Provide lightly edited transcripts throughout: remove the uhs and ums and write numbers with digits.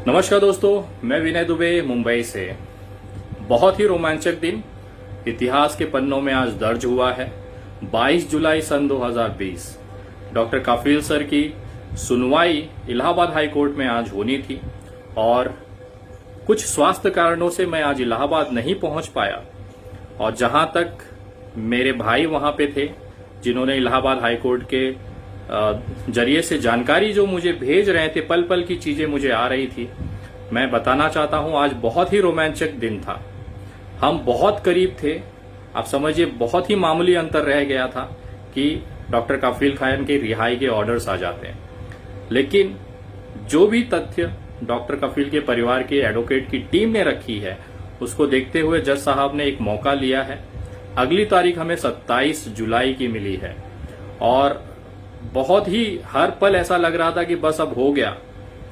नमस्कार दोस्तों, मैं विनय दुबे मुंबई से। बहुत ही रोमांचक दिन इतिहास के पन्नों में आज दर्ज हुआ है। 22 जुलाई सन 2020 डॉक्टर कफील सर की सुनवाई इलाहाबाद हाई कोर्ट में आज होनी थी और कुछ स्वास्थ्य कारणों से मैं आज इलाहाबाद नहीं पहुंच पाया। और जहां तक मेरे भाई वहां पे थे जिन्होंने इलाहाबाद हाई कोर्ट के जरिए से जानकारी जो मुझे भेज रहे थे, पल पल की चीजें मुझे आ रही थी, मैं बताना चाहता हूं आज बहुत ही रोमांचक दिन था। हम बहुत करीब थे, आप समझिए बहुत ही मामूली अंतर रह गया था कि डॉक्टर कफील खान के रिहाई के ऑर्डर्स आ जाते हैं। लेकिन जो भी तथ्य डॉक्टर कफील के परिवार की एडवोकेट की टीम ने रखी है, उसको देखते हुए जज साहब ने एक मौका लिया है। अगली तारीख हमें 27 जुलाई की मिली है और बहुत ही हर पल ऐसा लग रहा था कि बस अब हो गया,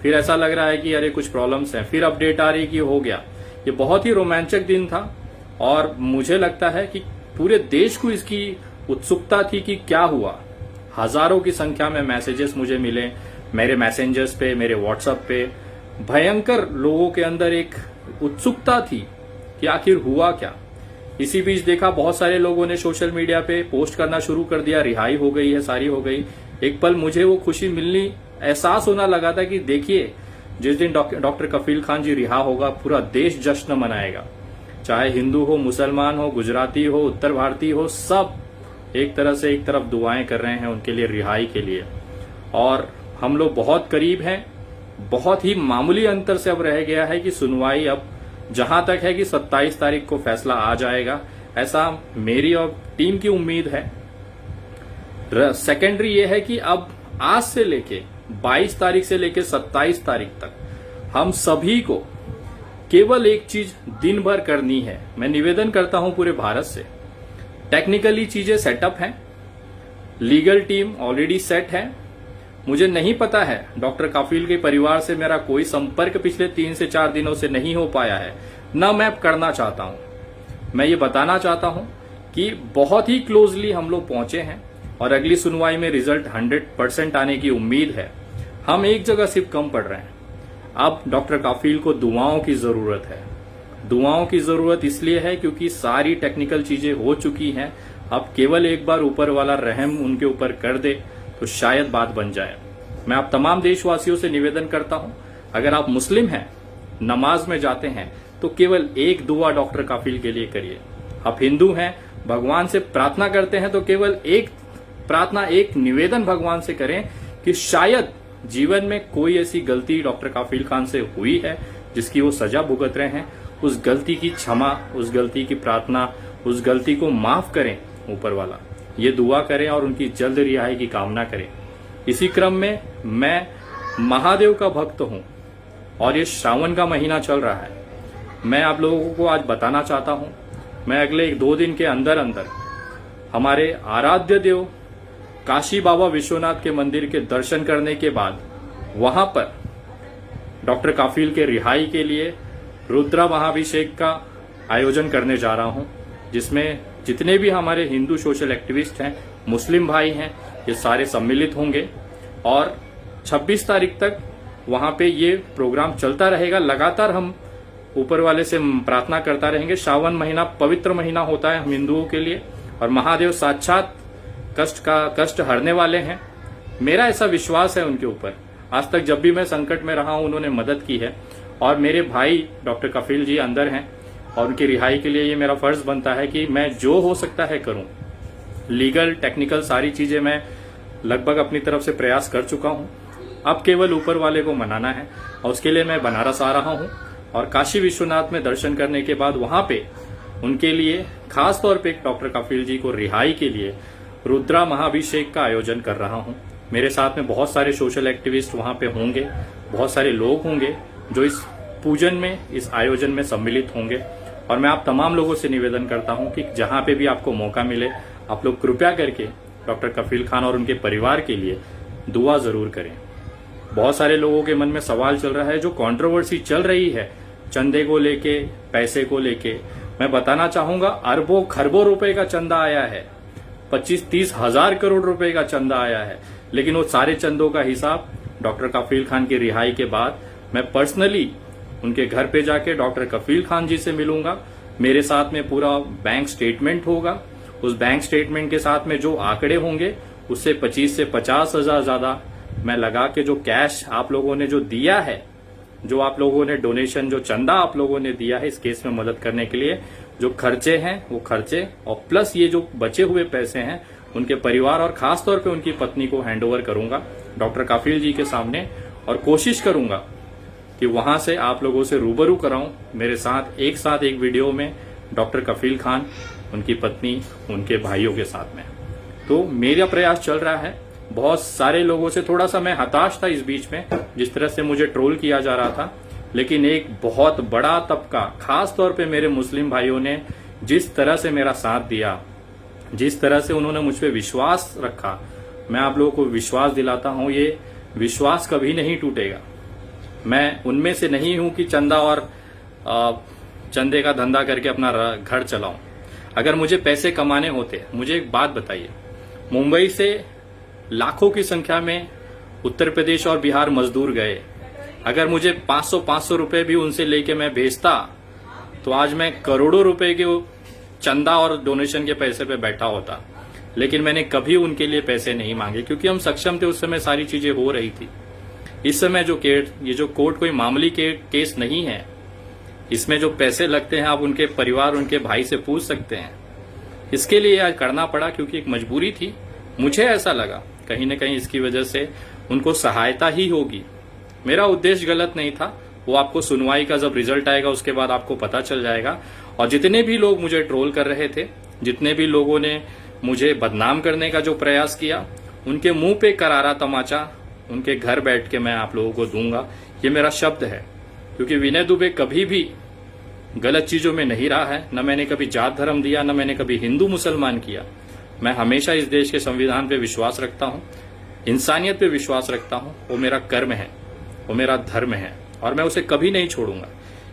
फिर ऐसा लग रहा है कि अरे कुछ प्रॉब्लम्स हैं, फिर अपडेट आ रही कि हो गया। ये बहुत ही रोमांचक दिन था और मुझे लगता है कि पूरे देश को इसकी उत्सुकता थी कि क्या हुआ। हजारों की संख्या में मैसेजेस मुझे मिले, मेरे मैसेंजर्स पे, मेरे व्हाट्सएप पे। भयंकर लोगों के अंदर एक उत्सुकता थी कि आखिर हुआ क्या। इसी बीच देखा बहुत सारे लोगों ने सोशल मीडिया पे पोस्ट करना शुरू कर दिया, रिहाई हो गई है, सारी हो गई। एक पल मुझे वो खुशी मिलनी, एहसास होना लगा था कि देखिए जिस दिन डॉक्टर कफील खान जी रिहा होगा पूरा देश जश्न मनाएगा। चाहे हिंदू हो, मुसलमान हो, गुजराती हो, उत्तर भारतीय हो, सब एक तरह से एक तरफ दुआएं कर रहे हैं उनके लिए, रिहाई के लिए। और हम लोग बहुत करीब हैं। बहुत ही मामूली अंतर से अब रह गया है कि सुनवाई अब जहां तक है कि 27 तारीख को फैसला आ जाएगा, ऐसा मेरी और टीम की उम्मीद है। सेकेंडरी ये है कि अब आज से लेके 22 तारीख से लेके 27 तारीख तक हम सभी को केवल एक चीज दिन भर करनी है। मैं निवेदन करता हूं पूरे भारत से, टेक्निकली चीजें सेटअप हैं, लीगल टीम ऑलरेडी सेट है। मुझे नहीं पता है, डॉक्टर कफील के परिवार से मेरा कोई संपर्क पिछले 3 से 4 दिनों से नहीं हो पाया है, ना मैं करना चाहता हूं। मैं ये बताना चाहता हूं कि बहुत ही क्लोजली हम लोग पहुंचे हैं और अगली सुनवाई में रिजल्ट 100% आने की उम्मीद है। हम एक जगह सिर्फ कम पड़ रहे हैं। अब डॉक्टर कफील को दुआओं की जरूरत है। दुआओं की जरूरत इसलिए है क्योंकि सारी टेक्निकल चीजें हो चुकी हैं। अब केवल एक बार ऊपर वाला रहम उनके ऊपर कर दे तो शायद बात बन जाए। मैं आप तमाम देशवासियों से निवेदन करता हूं, अगर आप मुस्लिम हैं, नमाज में जाते हैं, तो केवल एक दुआ डॉक्टर कफील के लिए करिए। आप हिंदू हैं, भगवान से प्रार्थना करते हैं, तो केवल एक प्रार्थना, एक निवेदन भगवान से करें कि शायद जीवन में कोई ऐसी गलती डॉक्टर कफील खान से हुई है जिसकी वो सजा भुगत रहे हैं, उस गलती की क्षमा, उस गलती की प्रार्थना, उस गलती को माफ करें ऊपर वाला, ये दुआ करें और उनकी जल्द रिहाई की कामना करें। इसी क्रम में मैं महादेव का भक्त हूं और ये श्रावण का महीना चल रहा है। मैं आप लोगों को आज बताना चाहता हूं, मैं अगले 1-2 दिन के अंदर अंदर हमारे आराध्य देव काशी बाबा विश्वनाथ के मंदिर के दर्शन करने के बाद वहां पर डॉक्टर कफील के रिहाई के लिए रुद्रा महाभिषेक का आयोजन करने जा रहा हूं, जिसमें जितने भी हमारे हिंदू सोशल एक्टिविस्ट हैं, मुस्लिम भाई हैं, ये सारे सम्मिलित होंगे और 26 तारीख तक वहां पे ये प्रोग्राम चलता रहेगा। लगातार हम ऊपर वाले से प्रार्थना करता रहेंगे। श्रावण महीना पवित्र महीना होता है हम हिंदुओं के लिए और महादेव साक्षात कष्ट हरने वाले हैं। मेरा ऐसा विश्वास है उनके ऊपर। आज तक जब भी मैं संकट में रहा हूं उन्होंने मदद की है और मेरे भाई डॉक्टर कफील जी अंदर हैं और उनकी रिहाई के लिए ये मेरा फर्ज बनता है कि मैं जो हो सकता है करूं। लीगल, टेक्निकल सारी चीजें मैं लगभग अपनी तरफ से प्रयास कर चुका हूं। अब केवल ऊपर वाले को मनाना है और उसके लिए मैं बनारस आ रहा हूं और काशी विश्वनाथ में दर्शन करने के बाद वहां पे उनके लिए खास तौर पे डॉक्टर कफील जी को रिहाई के लिए रुद्रा महाभिषेक का आयोजन कर रहा हूं। मेरे साथ में बहुत सारे सोशल एक्टिविस्ट वहां पे होंगे, बहुत सारे लोग होंगे जो इस पूजन में, इस आयोजन में सम्मिलित होंगे। और मैं आप तमाम लोगों से निवेदन करता हूं कि जहां पे भी आपको मौका मिले, आप लोग कृपया करके डॉक्टर कफील खान और उनके परिवार के लिए दुआ जरूर करें। बहुत सारे लोगों के मन में सवाल चल रहा है, जो कंट्रोवर्सी चल रही है चंदे को लेके, पैसे को लेके, मैं बताना चाहूंगा अरबों खरबों रुपए का चंदा आया है, 25-30 हजार करोड़ रुपए का चंदा आया है, लेकिन वो सारे चंदों का हिसाब डॉक्टर कफील खान की रिहाई के बाद मैं पर्सनली उनके घर पे जाके डॉक्टर कफील खान जी से मिलूंगा। मेरे साथ में पूरा बैंक स्टेटमेंट होगा। उस बैंक स्टेटमेंट के साथ में जो आंकड़े होंगे उससे 25 से 50 हजार ज्यादा मैं लगा के जो कैश आप लोगों ने जो दिया है, जो आप लोगों ने डोनेशन, जो चंदा आप लोगों ने दिया है इस केस में मदद करने के लिए, जो खर्चे हैं वो खर्चे और प्लस ये जो बचे हुए पैसे हैं उनके परिवार और खास तौर पे उनकी पत्नी को हैंडओवर करूंगा डॉक्टर काफिल जी के सामने। और कोशिश करूंगा कि वहां से आप लोगों से रूबरू कराऊं मेरे साथ एक वीडियो में डॉक्टर कफील खान, उनकी पत्नी, उनके भाइयों के साथ में। तो मेरा प्रयास चल रहा है। बहुत सारे लोगों से थोड़ा सा मैं हताश था इस बीच में, जिस तरह से मुझे ट्रोल किया जा रहा था, लेकिन एक बहुत बड़ा तबका, खास तौर पे मेरे मुस्लिम भाइयों ने जिस तरह से मेरा साथ दिया, जिस तरह से उन्होंने मुझ पर विश्वास रखा, मैं आप लोगों को विश्वास दिलाता हूं ये विश्वास कभी नहीं टूटेगा। मैं उनमें से नहीं हूं कि चंदा और चंदे का धंधा करके अपना घर चलाऊं। अगर मुझे पैसे कमाने होते, मुझे एक बात बताइए, मुंबई से लाखों की संख्या में उत्तर प्रदेश और बिहार मजदूर गए, अगर मुझे 500 रुपए भी उनसे लेके मैं भेजता तो आज मैं करोड़ों रुपए के चंदा और डोनेशन के पैसे पे बैठा होता। लेकिन मैंने कभी उनके लिए पैसे नहीं मांगे क्योंकि हम सक्षम थे, उस समय सारी चीजें हो रही थी। इस समय ये जो कोर्ट कोई मामूली केस नहीं है, इसमें जो पैसे लगते हैं आप उनके परिवार, उनके भाई से पूछ सकते हैं। इसके लिए आज करना पड़ा क्योंकि एक मजबूरी थी। मुझे ऐसा लगा कहीं न कहीं इसकी वजह से उनको सहायता ही होगी। मेरा उद्देश्य गलत नहीं था, वो आपको सुनवाई का जब रिजल्ट आएगा उसके बाद आपको पता चल जाएगा। और जितने भी लोग मुझे ट्रोल कर रहे थे, जितने भी लोगों ने मुझे बदनाम करने का जो प्रयास किया, उनके मुंह पे करारा तमाचा उनके घर बैठ के मैं आप लोगों को दूंगा, ये मेरा शब्द है। क्योंकि विनय दुबे कभी भी गलत चीजों में नहीं रहा है, न मैंने कभी जात धर्म दिया, न मैंने कभी हिंदू मुसलमान किया। मैं हमेशा इस देश के संविधान पे विश्वास रखता हूं, इंसानियत पे विश्वास रखता हूं। वो मेरा कर्म है, वो मेरा धर्म है और मैं उसे कभी नहीं छोड़ूंगा।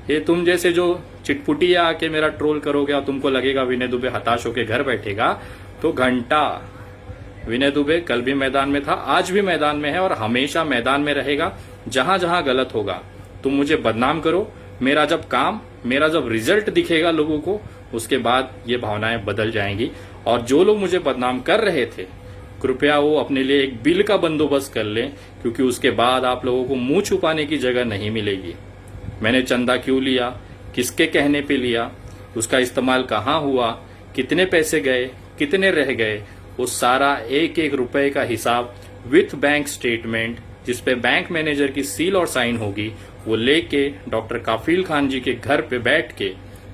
ये तुम जैसे जो चिटपुटिया आके मेरा ट्रोल करोगे और तुमको लगेगा विनय दुबे हताश होकर घर बैठेगा, तो घंटा। विनय दुबे कल भी मैदान में था, आज भी मैदान में है और हमेशा मैदान में रहेगा। जहां जहां गलत होगा तुम मुझे बदनाम करो, मेरा जब रिजल्ट दिखेगा लोगों को, उसके बाद ये भावनाएं बदल जाएंगी। और जो लोग मुझे बदनाम कर रहे थे, कृपया वो अपने लिए एक बिल का बंदोबस्त कर लें, क्योंकि उसके बाद आप लोगों को मुंह छुपाने की जगह नहीं मिलेगी। मैंने चंदा क्यों लिया, किसके कहने पे लिया, उसका इस्तेमाल कहाँ हुआ, कितने पैसे गए, कितने रह गए, वो सारा एक एक रुपए का हिसाब विथ बैंक स्टेटमेंट, जिसपे बैंक मैनेजर की सील और साइन होगी, वो लेके डॉक्टर काफिल खान जी के घर पे बैठ के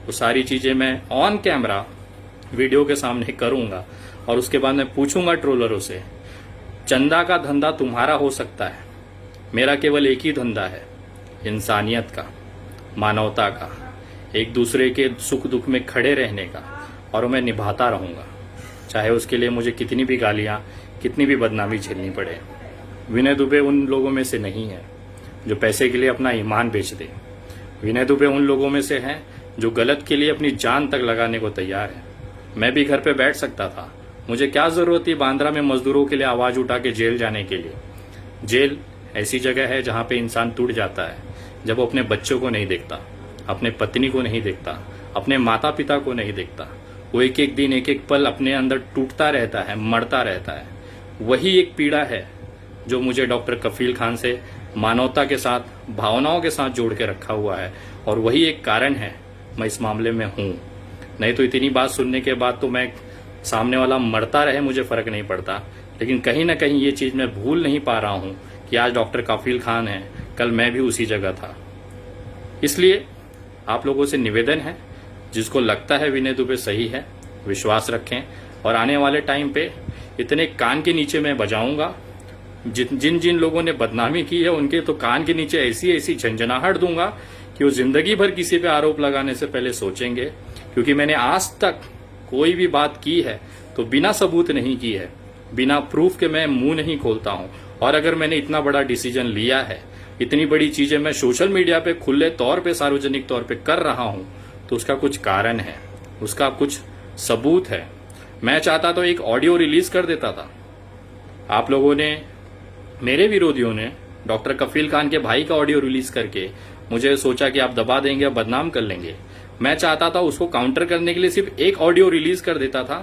वो सारी चीजें मैं ऑन कैमरा वीडियो के सामने करूंगा। और उसके बाद मैं पूछूंगा ट्रोलरों से, चंदा का धंधा तुम्हारा हो सकता है, मेरा केवल एक ही धंधा है, इंसानियत का, मानवता का, एक दूसरे के सुख दुख में खड़े रहने का, और मैं निभाता रहूंगा, चाहे उसके लिए मुझे कितनी भी गालियां, कितनी भी बदनामी झेलनी पड़े। विनय दुबे उन लोगों में से नहीं है जो पैसे के लिए अपना ईमान बेच दे। विनय दुबे उन लोगों में से हैं जो गलत के लिए अपनी जान तक लगाने को तैयार है। मैं भी घर पे बैठ सकता था, मुझे क्या जरूरत थी बांद्रा में मजदूरों के लिए आवाज उठा के जेल जाने के लिए। जेल ऐसी जगह है जहां पे इंसान टूट जाता है, जब वो अपने बच्चों को नहीं देखता, अपने पत्नी को नहीं देखता, अपने माता पिता को नहीं देखता। वो एक एक दिन, एक एक पल अपने अंदर टूटता रहता है, मरता रहता है। वही एक पीड़ा है जो मुझे डॉक्टर कफील खान से मानवता के साथ, भावनाओं के साथ जोड़ के रखा हुआ है, और वही एक कारण है मैं इस मामले में हूं। नहीं तो इतनी बात सुनने के बाद तो मैं सामने वाला मरता रहे, मुझे फर्क नहीं पड़ता। लेकिन कहीं ना कहीं ये चीज मैं भूल नहीं पा रहा हूं कि आज डॉक्टर काफिल खान है, कल मैं भी उसी जगह था। इसलिए आप लोगों से निवेदन है, जिसको लगता है विनय दुबे सही है, विश्वास रखें। और आने वाले टाइम पे इतने कान के नीचे मैं बजाऊंगा, जिन जिन लोगों ने बदनामी की है उनके तो कान के नीचे ऐसी ऐसी झंझनाहट दूंगा कि वो जिंदगी भर किसी पे आरोप लगाने से पहले सोचेंगे। क्योंकि मैंने आज तक कोई भी बात की है तो बिना सबूत नहीं की है, बिना प्रूफ के मैं मुंह नहीं खोलता हूं। और अगर मैंने इतना बड़ा डिसीजन लिया है, इतनी बड़ी चीजें मैं सोशल मीडिया पे खुले तौर पे, सार्वजनिक तौर पे कर रहा हूं, तो उसका कुछ कारण है, उसका कुछ सबूत है। मैं चाहता तो एक ऑडियो रिलीज कर देता था। आप लोगों ने, मेरे विरोधियों ने डॉक्टर कफील खान के भाई का ऑडियो रिलीज करके मुझे सोचा कि आप दबा देंगे, बदनाम कर लेंगे। मैं चाहता था उसको काउंटर करने के लिए सिर्फ एक ऑडियो रिलीज कर देता था,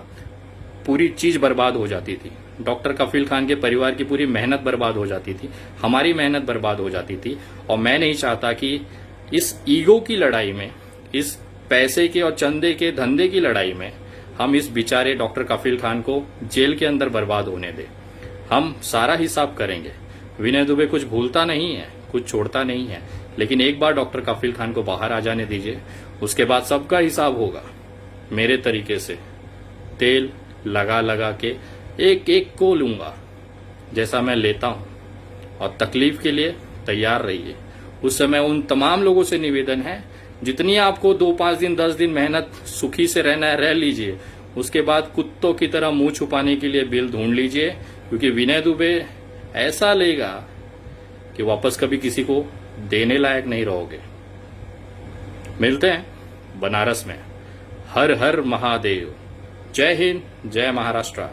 पूरी चीज बर्बाद हो जाती थी। डॉक्टर कफील खान के परिवार की पूरी मेहनत बर्बाद हो जाती थी, हमारी मेहनत बर्बाद हो जाती थी। और मैं नहीं चाहता कि इस ईगो की लड़ाई में, इस पैसे के और चंदे के धंधे की लड़ाई में हम इस बेचारे डॉक्टर कफील खान को जेल के अंदर बर्बाद होने दें। हम सारा हिसाब करेंगे। विनय दुबे कुछ भूलता नहीं है, कुछ छोड़ता नहीं है, लेकिन एक बार डॉक्टर कफील खान को बाहर आ जाने दीजिए, उसके बाद सबका हिसाब होगा। मेरे तरीके से तेल लगा लगा के एक एक को लूंगा जैसा मैं लेता हूं, और तकलीफ के लिए तैयार रहिए। उस समय उन तमाम लोगों से निवेदन है, जितनी आपको 2-5 दिन 10 दिन मेहनत सुखी से रहना है रह लीजिए, उसके बाद कुत्तों की तरह मुंह छुपाने के लिए बिल ढूंढ लीजिए, क्योंकि विनय दुबे ऐसा लेगा कि वापस कभी किसी को देने लायक नहीं रहोगे। मिलते हैं बनारस में। हर हर महादेव। जय हिंद, जय महाराष्ट्र।